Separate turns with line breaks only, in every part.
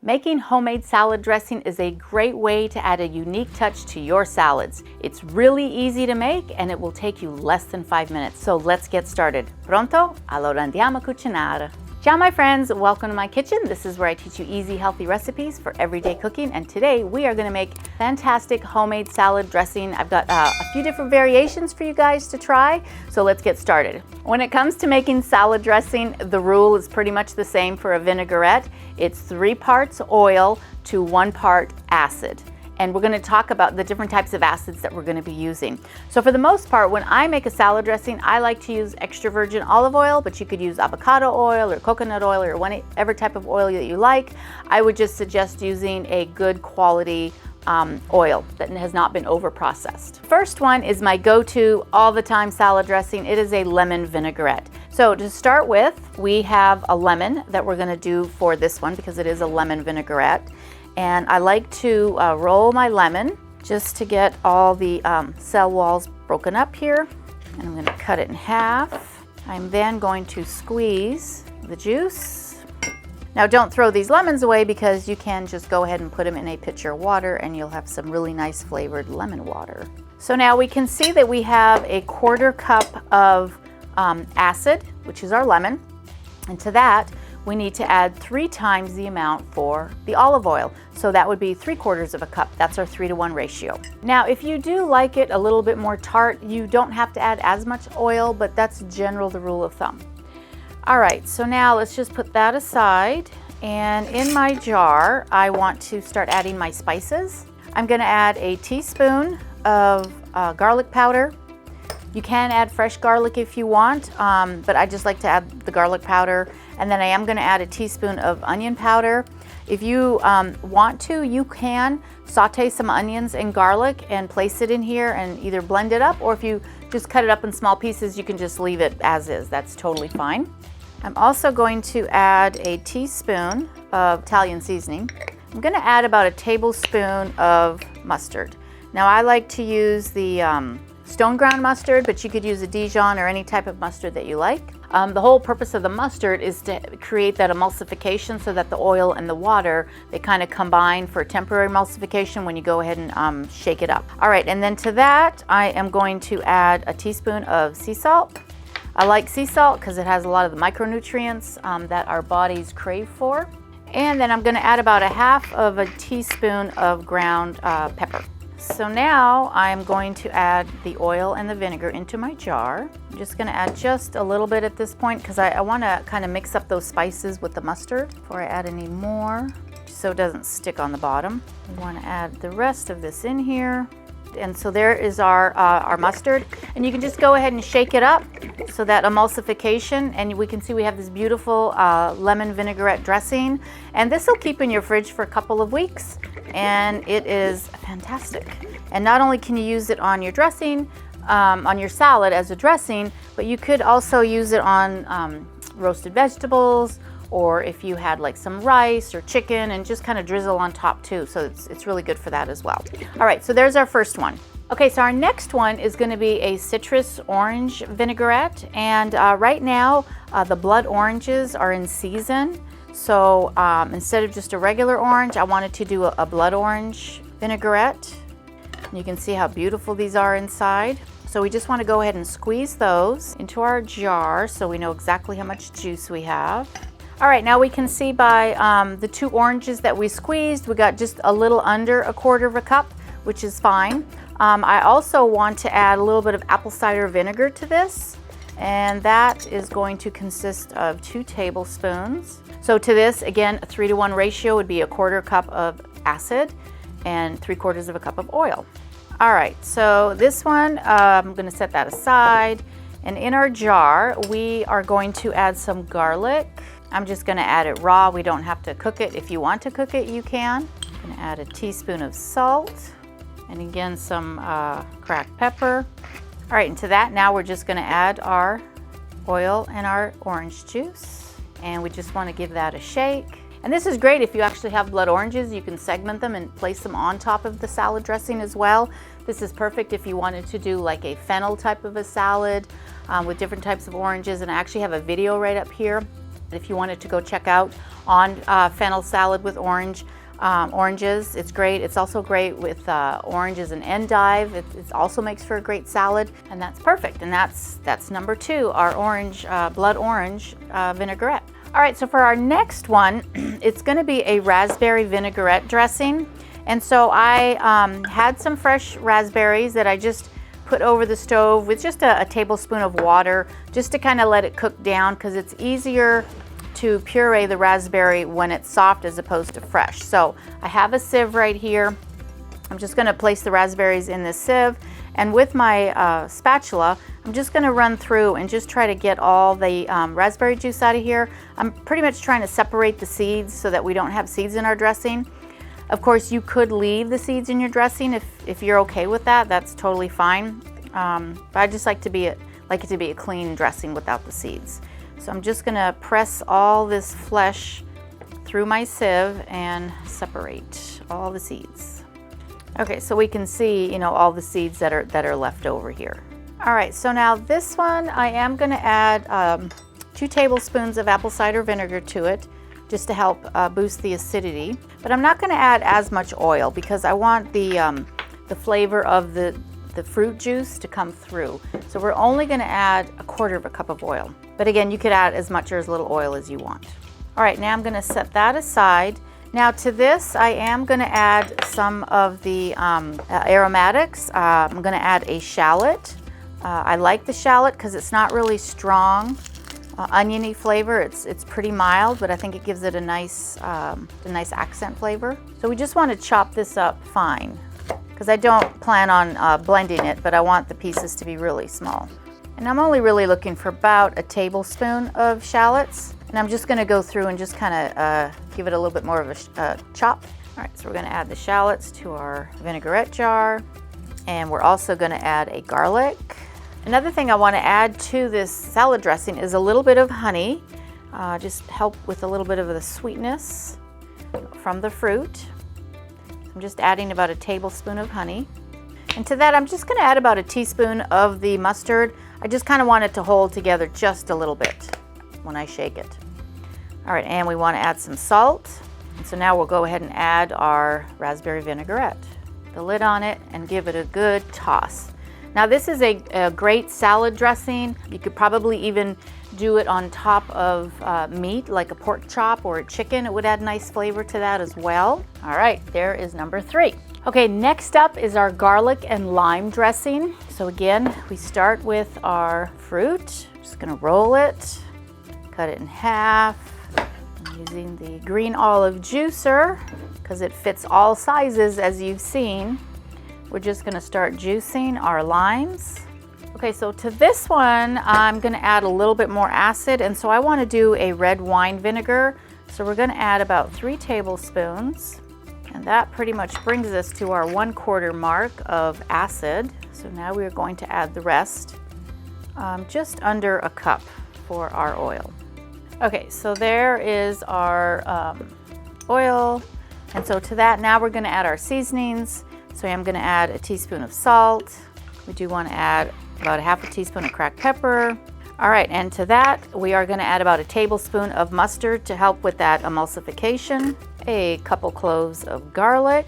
Making homemade salad dressing is a great way to add a unique touch to your salads. It's really easy to make and it will take you less than 5 minutes. So let's get started. Pronto? Allora andiamo a cucinare. Ciao my friends, welcome to my kitchen. This is where I teach you easy, healthy recipes for everyday cooking. And today we are gonna make fantastic homemade salad dressing. I've got a few different variations for you guys to try. So let's get started. When it comes to making salad dressing, the rule is pretty much the same for a vinaigrette. It's 3 parts oil to 1 part acid. And we're going to talk about the different types of acids that we're going to be using. So for the most part, when I make a salad dressing, I like to use extra virgin olive oil, but you could use avocado oil or coconut oil or whatever type of oil that you like. I would just suggest using a good quality oil that has not been over processed. First one is my go-to all the time salad dressing. It is a lemon vinaigrette. So to start with, we have a lemon that we're going to do for this one because it is a lemon vinaigrette. And I like to roll my lemon just to get all the cell walls broken up here. And I'm going to cut it in half. I'm then going to squeeze the juice. Now don't throw these lemons away because you can just go ahead and put them in a pitcher of water and you'll have some really nice flavored lemon water. So now we can see that we have a 1/4 cup of acid, which is our lemon. And to that, we need to add 3 times the amount for the olive oil. So that would be 3/4 of a cup. That's our 3-to-1 ratio. Now, if you do like it a little bit more tart, you don't have to add as much oil, but that's the rule of thumb. All right, so now let's just put that aside. And in my jar, I want to start adding my spices. I'm gonna add a teaspoon of garlic powder. You can add fresh garlic if you want, but I just like to add the garlic powder. And then I am going to add a teaspoon of onion powder. If you want to, you can saute some onions and garlic and place it in here and either blend it up, or if you just cut it up in small pieces, you can just leave it as is. That's totally fine. I'm also going to add a teaspoon of Italian seasoning. I'm going to add about a tablespoon of mustard. Now I like to use the stone ground mustard, but you could use a Dijon or any type of mustard that you like. The whole purpose of the mustard is to create that emulsification so that the oil and the water, they kind of combine for temporary emulsification when you go ahead and shake it up. All right, and then to that, I am going to add a teaspoon of sea salt. I like sea salt because it has a lot of the micronutrients that our bodies crave for. And then I'm going to add about a 1/2 of a teaspoon of ground pepper. So now I'm going to add the oil and the vinegar into my jar. I'm just going to add just a little bit at this point because I want to kind of mix up those spices with the mustard before I add any more, so it doesn't stick on the bottom. I want to add the rest of this in here. And so there is our mustard, and you can just go ahead and shake it up so that emulsification, and we can see we have this beautiful lemon vinaigrette dressing, and this will keep in your fridge for a couple of weeks, and it is fantastic. And not only can you use it on your dressing, on your salad as a dressing, but you could also use it on roasted vegetables, or if you had like some rice or chicken, and just kind of drizzle on top too. So it's really good for that as well. All right, so there's our first one. Okay, so our next one is going to be a citrus orange vinaigrette. And right now, the blood oranges are in season. So instead of just a regular orange, I wanted to do a blood orange vinaigrette. You can see how beautiful these are inside. So we just want to go ahead and squeeze those into our jar so we know exactly how much juice we have. All right, now we can see by the 2 oranges that we squeezed, we got just a little under a 1/4 of a cup, which is fine. I also want to add a little bit of apple cider vinegar to this, and that is going to consist of 2 tablespoons. So to this, again, a 3-to-1 ratio would be a 1/4 cup of acid and 3/4 of a cup of oil. All right, so this one, I'm going to set that aside. And in our jar, we are going to add some garlic. I'm just going to add it raw. We don't have to cook it. If you want to cook it, you can. I'm going to add a teaspoon of salt, and again some cracked pepper. All right, and to that now we're just going to add our oil and our orange juice, and we just want to give that a shake. And this is great if you actually have blood oranges. You can segment them and place them on top of the salad dressing as well. This is perfect if you wanted to do like a fennel type of a salad with different types of oranges. And I actually have a video right up here If you wanted to go check out on fennel salad with oranges, it's great. It's also great with oranges and endive. It also makes for a great salad, and that's perfect. And that's number 2, our orange, blood orange vinaigrette. All right, so for our next one, it's going to be a raspberry vinaigrette dressing. And so I had some fresh raspberries that I just put over the stove with just a tablespoon of water, just to kind of let it cook down, because it's easier to puree the raspberry when it's soft as opposed to fresh. So I have a sieve right here. I'm just going to place the raspberries in this sieve, and with my spatula, I'm just going to run through and just try to get all the raspberry juice out of here. I'm pretty much trying to separate the seeds so that we don't have seeds in our dressing. Of course, you could leave the seeds in your dressing if you're okay with that. That's totally fine. But I just like it to be a clean dressing without the seeds. So I'm just going to press all this flesh through my sieve and separate all the seeds. Okay, so we can see, you know, all the seeds that are left over here. All right, so now this one I am going to add 2 tablespoons of apple cider vinegar to it, just to help boost the acidity. But I'm not going to add as much oil because I want the flavor of the fruit juice to come through. So we're only going to add 1/4 cup of oil. But again, you could add as much or as little oil as you want. All right, now I'm going to set that aside. Now to this, I am going to add some of the aromatics. I'm going to add a shallot. I like the shallot because it's not really strong. Oniony flavor. It's pretty mild, but I think it gives it a nice accent flavor. So we just want to chop this up fine, because I don't plan on blending it, but I want the pieces to be really small. And I'm only really looking for about a tablespoon of shallots, and I'm just going to go through and just kind of give it a little bit more of a chop. All right, so we're going to add the shallots to our vinaigrette jar, and we're also going to add a garlic. Another thing I want to add to this salad dressing is a little bit of honey, just help with a little bit of the sweetness from the fruit. I'm just adding about a tablespoon of honey. And to that, I'm just going to add about a teaspoon of the mustard. I just kind of want it to hold together just a little bit when I shake it. All right, and we want to add some salt. And so now we'll go ahead and add our raspberry vinaigrette. The lid on it and give it a good toss. Now this is a great salad dressing. You could probably even do it on top of meat, like a pork chop or a chicken. It would add nice flavor to that as well. All right, there is number 3. Okay, next up is our garlic and lime dressing. So again, we start with our fruit. Just gonna roll it, cut it in half. I'm using the green olive juicer because it fits all sizes, as you've seen. We're just going to start juicing our limes. Okay, so to this one, I'm going to add a little bit more acid, and so I want to do a red wine vinegar. So we're going to add about 3 tablespoons, and that pretty much brings us to our 1/4 mark of acid. So now we're going to add the rest, just under a cup for our oil. Okay, so there is our oil, and so to that, now we're going to add our seasonings. So I'm going to add a teaspoon of salt. We do want to add about 1/2 teaspoon of cracked pepper. All right, and to that, we are going to add about a tablespoon of mustard to help with that emulsification. A couple cloves of garlic.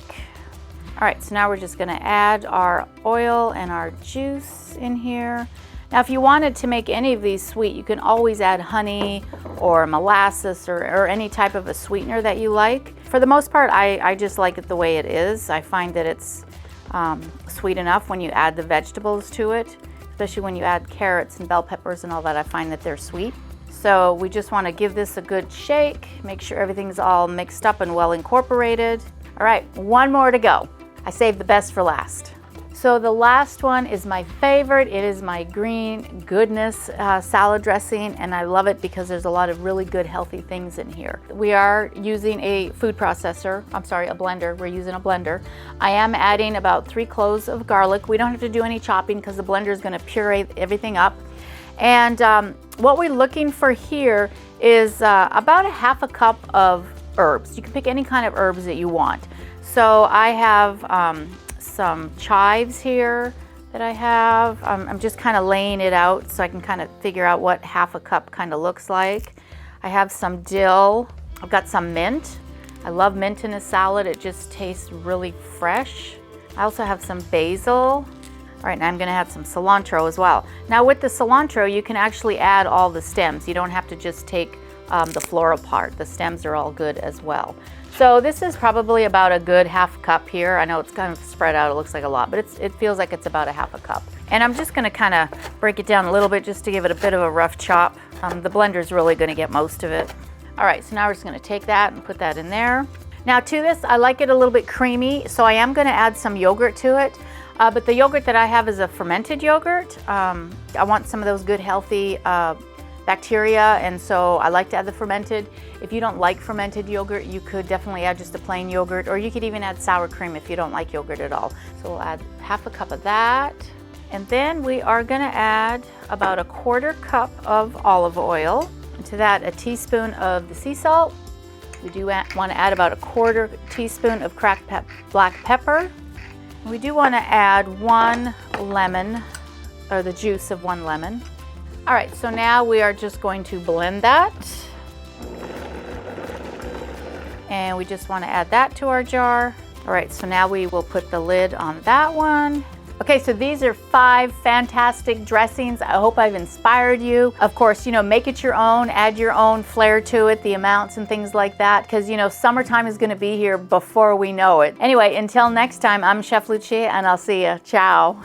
All right, so now we're just going to add our oil and our juice in here. Now, if you wanted to make any of these sweet, you can always add honey or molasses or any type of a sweetener that you like. For the most part, I just like it the way it is. I find that it's sweet enough when you add the vegetables to it, especially when you add carrots and bell peppers and all that. I find that they're sweet. So we just want to give this a good shake, make sure everything's all mixed up and well incorporated. All right, one more to go. I saved the best for last. So the last one is my favorite. It is my green goodness salad dressing, and I love it because there's a lot of really good healthy things in here. We are using a food processor, a blender. We're using a blender. I am adding about 3 cloves of garlic. We don't have to do any chopping because the blender is going to puree everything up. And what we're looking for here is about 1/2 cup of herbs. You can pick any kind of herbs that you want. So I have some chives here that I have. I'm just kind of laying it out so I can kind of figure out what 1/2 cup kind of looks like. I have some dill. I've got some mint. I love mint in a salad. It just tastes really fresh. I also have some basil. All right, now I'm gonna add some cilantro as well. Now with the cilantro, you can actually add all the stems. You don't have to just take the floral part. The stems are all good as well. So this is probably about a good half cup here. I know it's kind of spread out, it looks like a lot, but it feels like it's about a half a cup. And I'm just gonna kind of break it down a little bit just to give it a bit of a rough chop. The blender's really gonna get most of it. All right, so now we're just gonna take that and put that in there. Now to this, I like it a little bit creamy, so I am gonna add some yogurt to it. But the yogurt that I have is a fermented yogurt. I want some of those good healthy bacteria, and so I like to add the fermented. If you don't like fermented yogurt, you could definitely add just a plain yogurt, or you could even add sour cream if you don't like yogurt at all. So we'll add half a cup of that. And then we are gonna add about a 1/4 cup of olive oil. To that, a teaspoon of the sea salt. We do want to add about a 1/4 teaspoon of cracked black pepper. We do want to add 1 lemon, or the juice of 1 lemon. All right, so now we are just going to blend that. And we just want to add that to our jar. All right, so now we will put the lid on that one. Okay, so these are 5 fantastic dressings. I hope I've inspired you. Of course, you know, make it your own, add your own flair to it, the amounts and things like that, because, you know, summertime is gonna be here before we know it. Anyway, until next time, I'm Chef Lucia, and I'll see you. Ciao.